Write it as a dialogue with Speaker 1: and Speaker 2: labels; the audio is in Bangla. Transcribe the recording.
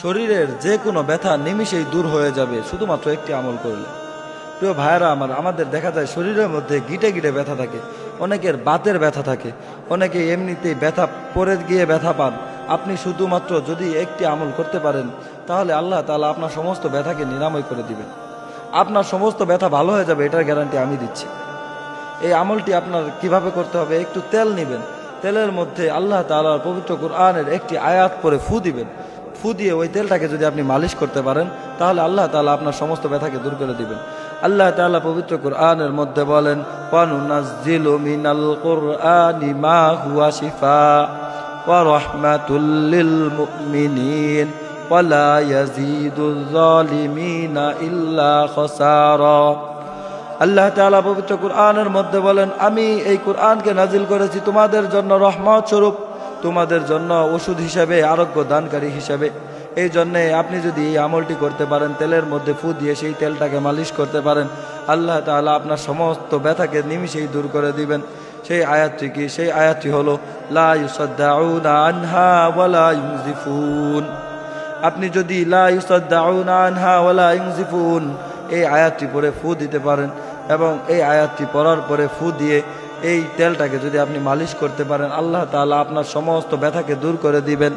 Speaker 1: শরীরের যে কোনো ব্যথা নিমিষেই দূর হয়ে যাবে শুধুমাত্র একটি আমল করলে। প্রিয় ভাইয়েরা আমার, আমাদের দেখা যায় শরীরের মধ্যে গিটে গিটে ব্যথা থাকে, অনেকের বাতের ব্যথা থাকে, অনেকে এমনিতেই ব্যথা পড়ে গিয়ে ব্যথা পান। আপনি শুধুমাত্র যদি একটি আমল করতে পারেন তাহলে আল্লাহ তাআলা আপনার সমস্ত ব্যথাকে নিরাময় করে দিবেন। আপনার সমস্ত ব্যথা ভালো হয়ে যাবে, এটার গ্যারান্টি আমি দিচ্ছি। এই আমলটি আপনার কিভাবে করতে হবে, একটু তেল নেবেন, তেলের মধ্যে আল্লাহ তাআলার পবিত্র কুরআনের একটি আয়াত পড়ে ফু দিবেন। ফু দিয়ে ওই তেলটাকে যদি আপনি মালিশ করতে পারেন তাহলে আল্লাহ তাআলা আপনার সমস্ত ব্যথাকে দূর করে দিবেন। আল্লাহ তাআলা পবিত্র কুরআনের মধ্যে বলেন, ওয়ানুনাজ্জিলু মিনাল কুরআনি মা হুয়া শিফা ওয়া রাহমাতুল লিল মুমিনিন ওয়া লা ইয়াজিদুয যালিমিনা ইল্লা খাসারা। আল্লাহ তাআলা পবিত্র কুরআনের মধ্যে বলেন, আমি এই কুরআনকে নাজিল করেছি তোমাদের জন্য রহমত স্বরূপ, তোমাদের জন্য ওষুধ হিসাবে, আরোগ্য দানকারী হিসাবে। এই জন্যে আপনি যদি এই আমলটি করতে পারেন, তেলের মধ্যে ফু দিয়ে সেই তেলটাকে মালিশ করতে পারেন, আল্লাহ তাআলা আপনার সমস্ত ব্যথাকে নিমিষেই দূর করে দিবেন। সেই আয়াতটি কি? সেই আয়াতটি হলো লা ইউসাদ্দাউনা আনহা ওয়ালা ইউনজিফুন। আপনি যদি লা ইউসাদ্দাউনা আনহা ওয়ালা ইউনজিফুন এই আয়াতটি পরে ফু দিতে পারেন এবং এই আয়াতটি পড়ার পরে ফু দিয়ে এই তেলটাকে যদি আপনি মালিশ করতে পারেন, আল্লাহ তাআলা আপনার সমস্ত ব্যথাকে দূর করে দিবেন।